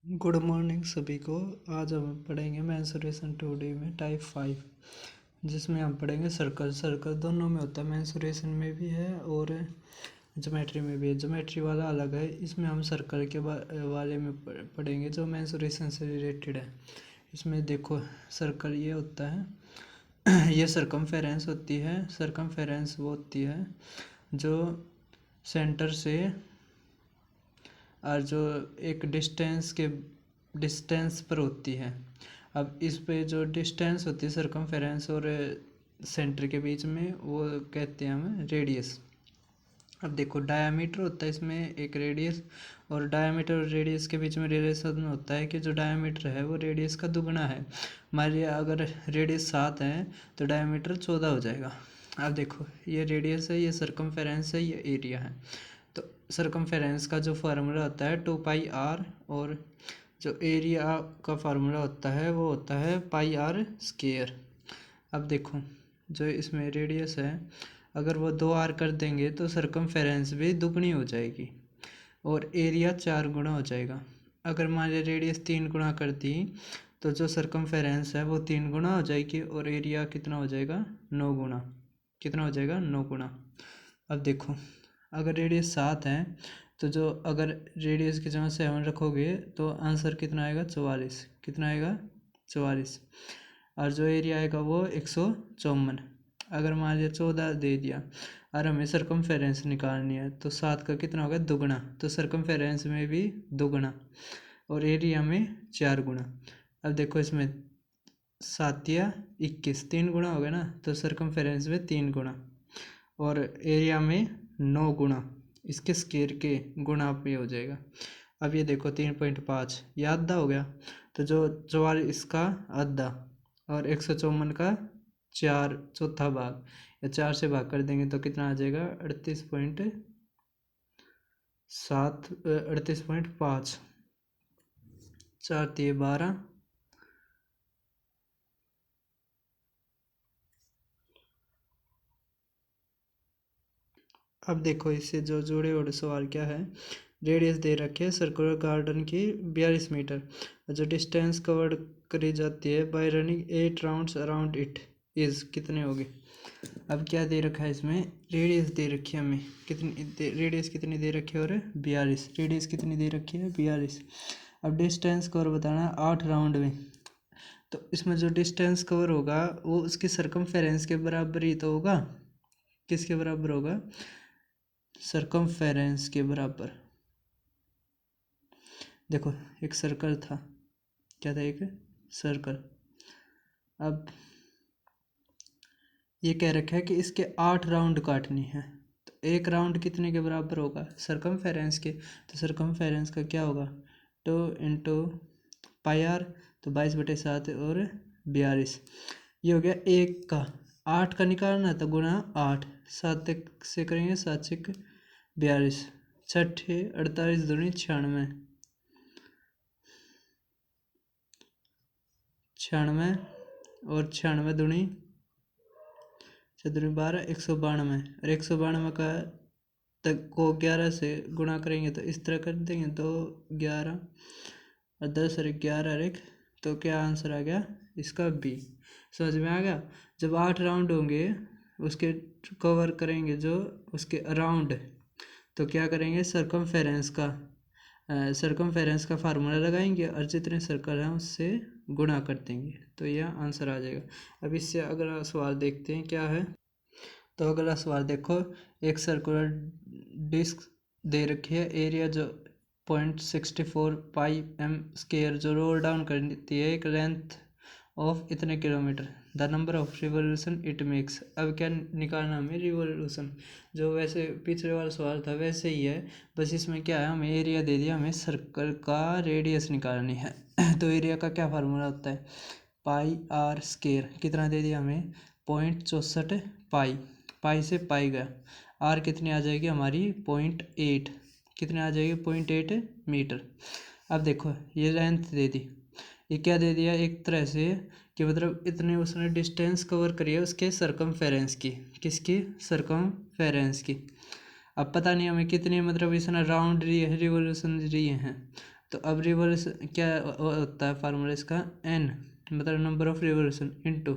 Good morning सभी को। आज हम पढ़ेंगे मेंसुरेशन 2D में टाइप 5, जिसमें हम पढ़ेंगे सर्कल। सर्कल दोनों में होता है, मेंसुरेशन में भी है और ज्योमेट्री में भी है। ज्योमेट्री वाला अलग है, इसमें हम सर्कल के वाले में पढ़ेंगे जो मेंसुरेशन से रिलेटेड है। इसमें देखो, सर्कल ये होता है ये सरकमफेरेंस होती है। सरकमफेरेंस वो होती है जो सेंटर से और जो एक डिस्टेंस पर होती है। अब इस पे जो डिस्टेंस होती है सरकमफेरेंस और सेंटर के बीच में, वो कहते हैं हम रेडियस। अब देखो, डायामीटर होता है इसमें एक रेडियस, और डायामीटर और रेडियस के बीच में रिलेशन होता है कि जो डायामीटर है वो रेडियस का दुगना है। मान लिया अगर रेडियस 7 है तो डायामीटर 14 हो जाएगा। अब देखो, ये रेडियस है, ये सरकमफेरेंस है, ये एरिया है। तो सरकमफेरेंस का जो फार्मूला होता है 2πr, और जो एरिया का फार्मूला होता है वो होता है πr²। अब देखो, जो इसमें रेडियस है, अगर वो 2r कर देंगे तो सरकमफेरेंस भी दुगनी हो जाएगी और एरिया 4 गुना हो जाएगा। अगर मान लिया रेडियस 3 गुना कर दी तो जो सरकमफेरेंस है वो 3 गुना हो जाएगी और एरिया कितना हो जाएगा, 9 गुना। कितना हो जाएगा, 9 गुना। अब देखो, अगर रेडियस 7 है तो जो अगर रेडियस की जगह 7 रखोगे तो आंसर कितना आएगा, 44। कितना आएगा, 44। और जो एरिया आएगा वो 154। अगर मान लिया 14 दे दिया और हमें सरकमफेरेंस निकालनी है तो 7 का कितना होगा, दुगना। तो सरकमफेरेंस में भी दुगना और एरिया में 4 गुना। अब देखो, इसमें 7 या 21, 3 गुना हो गया ना, तो सरकमफेरेंस में 3 गुना और एरिया में 9 गुना। इसके स्केयर के गुणा पे हो जाएगा। अब ये देखो, 3.5 ये आधा हो गया, तो जो 44 इसका आधा और 154 का 4 चौथा भाग, या 4 से भाग कर देंगे तो कितना आ जाएगा, 38.5। 4 3 12। अब देखो, इससे जो जुड़े हुए सवाल क्या है। रेडियस दे रखे है सर्कुलर गार्डन की 42 मीटर, जो डिस्टेंस कवर करी जाती है bye running 8 rounds around it is कितने होगे। अब क्या दे रखा है इसमें, रेडियस दे रखी है हमें कितनी, रेडियस कितनी दे रखी है, और 42। रेडियस कितनी दे रखी है, 42। अब डिस्टेंस कवर बताना है 8 राउंड में, तो इसमें जो डिस्टेंस कवर होगा वो उसकी सरकमफेरेंस के बराबर ही तो होगा। किसके बराबर होगा, सरकमफेरेंस के बराबर। देखो, एक सर्कल था, क्या था, एक सर्कल। अब ये कह रखा है कि इसके 8 राउंड काटनी है, तो एक राउंड कितने के बराबर होगा, सरकमफेरेंस के। तो सरकमफेरेंस का क्या होगा, 2 × πr, तो 22/7 और 42। ये हो गया एक का। 8 का निकालना है तो गुणा 8, 7 से करेंगे, 7 से 42, 6 48 दूनी 96, 96 और 96 दूनी 12, 192। और 192 का तक को 11 से गुणा करेंगे तो इस तरह कर देंगे, तो 11 और 10 और 11 और 1, तो क्या आंसर आ गया इसका, बी। समझ में आ गया। जब 8 राउंड होंगे उसके कवर करेंगे जो उसके अराउंड, तो क्या करेंगे, सरकमफेरेंस का फार्मूला लगाएंगे और जितने सर्कल हैं उससे गुणा कर देंगे, तो यह आंसर आ जाएगा। अब इससे अगला सवाल देखते हैं क्या है। तो अगला सवाल देखो, एक सर्कुलर डिस्क दे रखी है, एरिया जो 0.64πm² जो रोल डाउन करती है एक लेंथ ऑफ इतने kilometre, the number of revolution it makes. अब क्या निकालना हमें, रिवोल्यूशन। जो वैसे पिछले वाला सवाल था वैसे ही है, बस इसमें क्या है, हमें एरिया दे दिया, हमें सर्कल का रेडियस निकालनी है तो एरिया का क्या फार्मूला होता है, πr²। कितना दे दिया हमें, 0.64 पाई, पाई से पाई गया। आर कितनी आ जाएगी हमारी, 0.8। कितने आ जाएगी, 0.8 मीटर। अब देखो, ये लेंथ दे दी, ये क्या दे दिया एक तरह से कि मतलब इतने उसने डिस्टेंस कवर करी है उसके सरकमफेरेंस की। किसकी, सरकमफेरेंस की। अब पता नहीं हमें कितने, मतलब इसने राउंड रिवोल्यूशन दिए हैं, तो अब रिवोल्यूशन क्या होता है फार्मूला इसका, n मतलब number of revolution into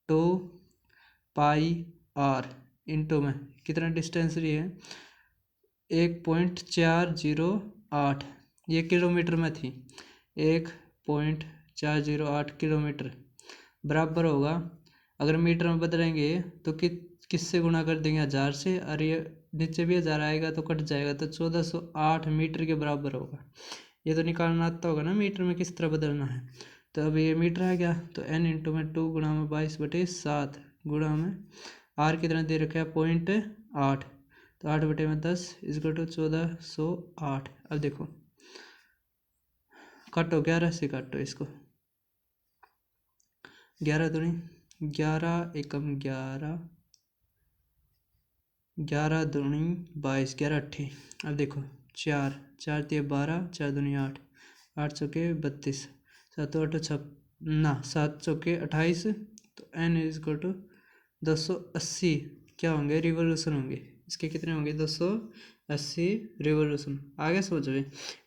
2πr into में कितना डिस्टेंस रही है 1.408, ये किलोमीटर में थी, 1.408 किलोमीटर बराबर होगा, अगर मीटर में बदलेंगे तो किससे गुणा कर देंगे 1000 से, और ये नीचे भी 1000 आएगा तो कट जाएगा, तो 1408 मीटर के बराबर होगा। ये तो निकालना आता होगा ना मीटर में किस तरह बदलना है। तो अब ये मीटर आ गया, तो n इंटू में 2 गुणा में 22/7 गुणा में r कितना दे रखा है 0.8, तो 8/10 इजकल टू 1408। अब देखो काटो 11 से, काटो इसको, 11 तो नहीं, 11 एकम 11, 11 दूनी 22, 11 अट्ठे। अब देखो 4 4 दिए 12, 4 दूनी 8, 8 चौके 32, 7 8 7 चौके 28, तो n इजकल टू 280 क्या होंगे रिवोल्यूशन होंगे, इसके कितने होंगे 280 रिवोल्यूशन। आगे सोचो,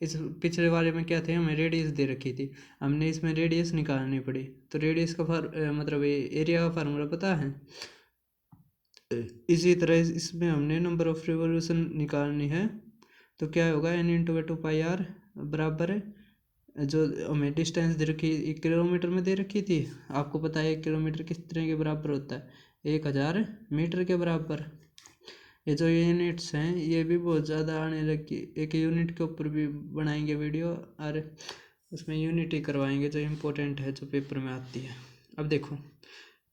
इस पिछले वाले में क्या थे, हमें रेडियस दे रखी थी, हमने इसमें रेडियस निकालनी पड़ी, तो रेडियस का मतलब एरिया का फार्मूला पता है। इसी तरह इसमें हमने नंबर ऑफ रिवोल्यूशन निकालनी है, तो क्या होगा n इंटू 2πr बराबर जो हमें डिस्टेंस दे रखी 1 किलोमीटर में दे रखी थी, आपको पता है 1 किलोमीटर कितने के बराबर होता है 1000 मीटर के बराबर। ये जो यूनिट्स हैं ये भी बहुत ज़्यादा आने लगी, एक यूनिट के ऊपर भी बनाएंगे वीडियो और उसमें यूनिट ही करवाएंगे जो इम्पोर्टेंट है, जो पेपर में आती है। अब देखो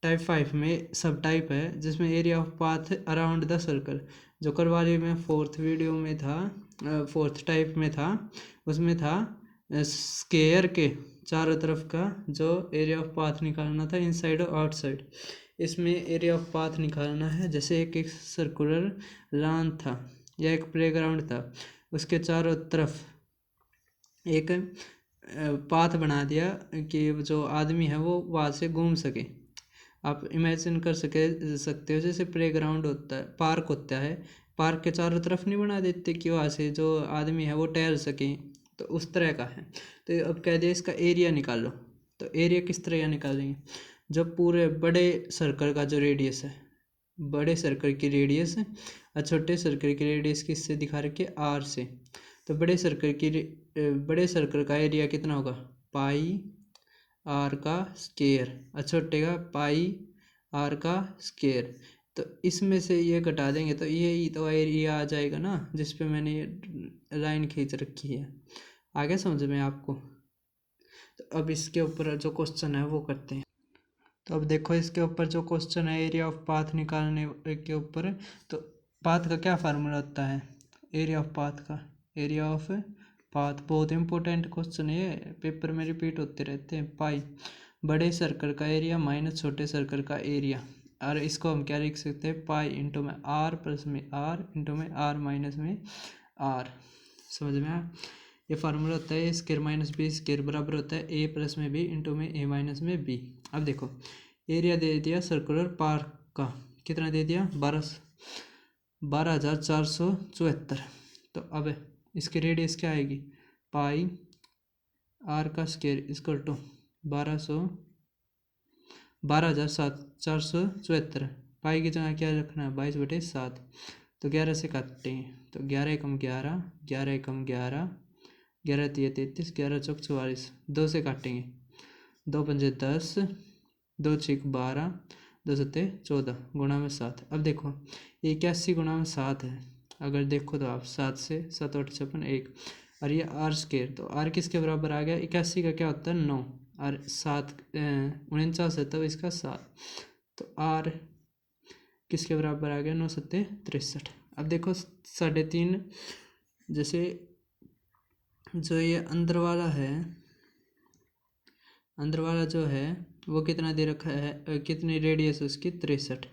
टाइप 5 में सब टाइप है जिसमें area of path around the circle, जो करवाली में 4th वीडियो में था, 4th टाइप में था, उसमें था स्क्वायर के चारों तरफ का जो एरिया ऑफ पाथ निकालना था इनसाइड और आउटसाइड। इसमें एरिया ऑफ पाथ निकालना है, जैसे एक सर्कुलर लॉन था या एक प्लेग्राउंड था, उसके चारों तरफ एक पाथ बना दिया कि जो आदमी है वो वहाँ से घूम सके। आप इमेजिन कर सकते हो जैसे प्लेग्राउंड होता है, पार्क होता है, पार्क के चारों तरफ नहीं बना देते कि वहाँ से जो आदमी है वो टहल सके, तो उस तरह का है। तो अब कह दिया इसका एरिया निकालो, तो एरिया किस तरह निकालेंगे, जब पूरे बड़े सर्कल का जो रेडियस है, बड़े सर्कल की रेडियस और छोटे सर्कल की रेडियस किससे दिखा रखी है r से, तो बड़े सर्कल का एरिया कितना होगा पाई r का स्क्वायर और छोटे का पाई r का स्क्वायर। तो इसमें से ये घटा देंगे तो ये तो एरिया आ जाएगा ना, जिस पे मैंने ये लाइन खींच रखी है। आगे समझ में आपको। तो अब इसके ऊपर जो क्वेश्चन है वो करते हैं। तो अब देखो इसके ऊपर जो क्वेश्चन है एरिया ऑफ पाथ निकालने के ऊपर, तो पाथ का क्या फार्मूला होता है एरिया ऑफ पाथ का, एरिया ऑफ पाथ बहुत इंपॉर्टेंट क्वेश्चन है, ये पेपर में रिपीट होते रहते हैं। पाई बड़े सर्कल का एरिया माइनस छोटे सर्कल का एरिया, और इसको हम क्या लिख सकते हैं पाई इंटू में आर प्लस में आर इंटू में आर माइनस में आर। समझ में आया, ये फार्मूला होता है ए स्क्वायर माइनस बी स्क्वायर बराबर होता है ए प्लस में बी इंटू में ए माइनस में बी। अब देखो एरिया दे दिया सर्कुलर पार्क का, कितना दे दिया 12,474। तो अब इसकी रेडियस क्या आएगी पाई आर का स्क्वायर इक्वल टू 12,474। पाई की जगह क्या रखना है 22/7, तो 11 से काटेंगे तो 11 एकम 11, 11 एकम 11, 11 तिया 33, 11 चौक 44, 2 से काटेंगे 2 पंजे 10, 2 छीक 12, 2 सत्ते 14 गुणा में 7। अब देखो 81 गुणा में 7 है, अगर देखो तो आप 7 से 7 8 56 1, और ये आर स्क्वायर, तो आर किसके बराबर आ गया 81 का क्या होता है 9, और 7 49 है तो इसका 7, तो आर किसके बराबर आ गया 9 सत्ते 63। अब देखो 3.5, जैसे जो ये अंदर वाला जो है वो कितना दे रखा है, कितनी रेडियस उसकी 63,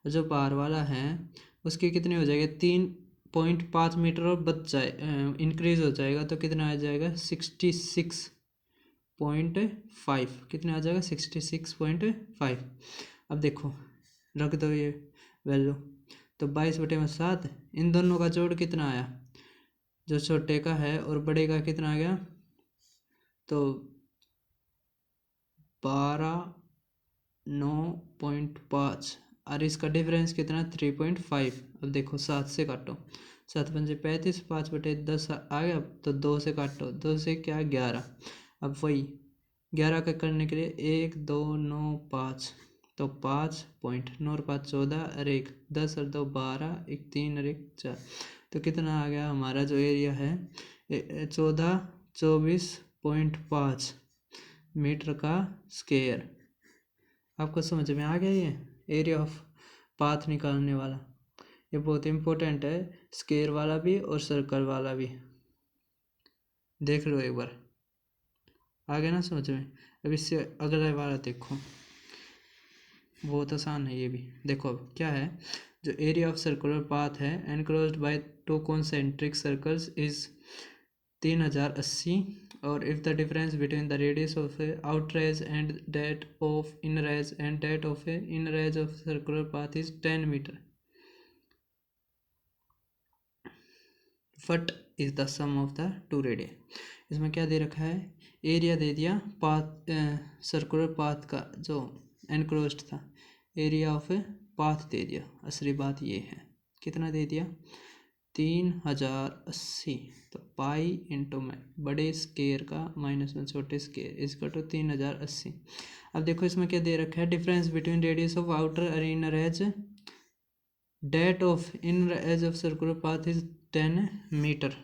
और जो बाहर वाला है उसकी कितनी हो जाएगी 3.5 मीटर और बच जाए इंक्रीज हो जाएगा, तो कितना आ जाएगा 66.5, कितना आ जाएगा 66.5। अब देखो रख दो ये वैल्यू, तो 22/7, इन दोनों का जोड़ कितना आया, जो छोटे का है और बड़े का कितना आ गया तो 12,9.5 और इसका डिफरेंस कितना 3.5। अब देखो 7 से काटो, 7×5 = 35, 5/10 आ गया। तो 2 से काटो, 2 से क्या 11। अब वही 11 का करने के लिए 1 2 9 5, तो 5.9 और 5 14 और 1 10 और 2 12, 1 3 और 1 4। तो कितना आ गया हमारा जो एरिया है 24.5 मीटर का स्क्वायर। आपको समझ में आ गया ये एरिया ऑफ पाथ निकालने वाला। ये बहुत इम्पोर्टेंट है, स्क्वायर वाला भी और सर्कल वाला भी। देख लो एक बार, आ गया ना समझ में। अब इससे अगला वाला देखो, बहुत आसान है ये भी। देखो अब क्या है, जो एरिया ऑफ सर्कुलर पाथ है enclosed bye 2 concentric circles is 3080, और if the difference between the radius of a outer edge and that of inner edge and that of a inner edge of circular path is 10 meter, what is the sum of the two radii? इसमें क्या दे रखा है, area दे दिया path circular path का जो enclosed था, area of path दे दिया। असली बात ये है, कितना दे दिया 3080, तो पाई इंटू में बड़े स्केयर का माइनस में छोटे स्केयर इसका तो 3080। अब देखो इसमें क्या दे रखा है, difference between radius of outer और inner edge, that of inner edge of circular path is 10 metre.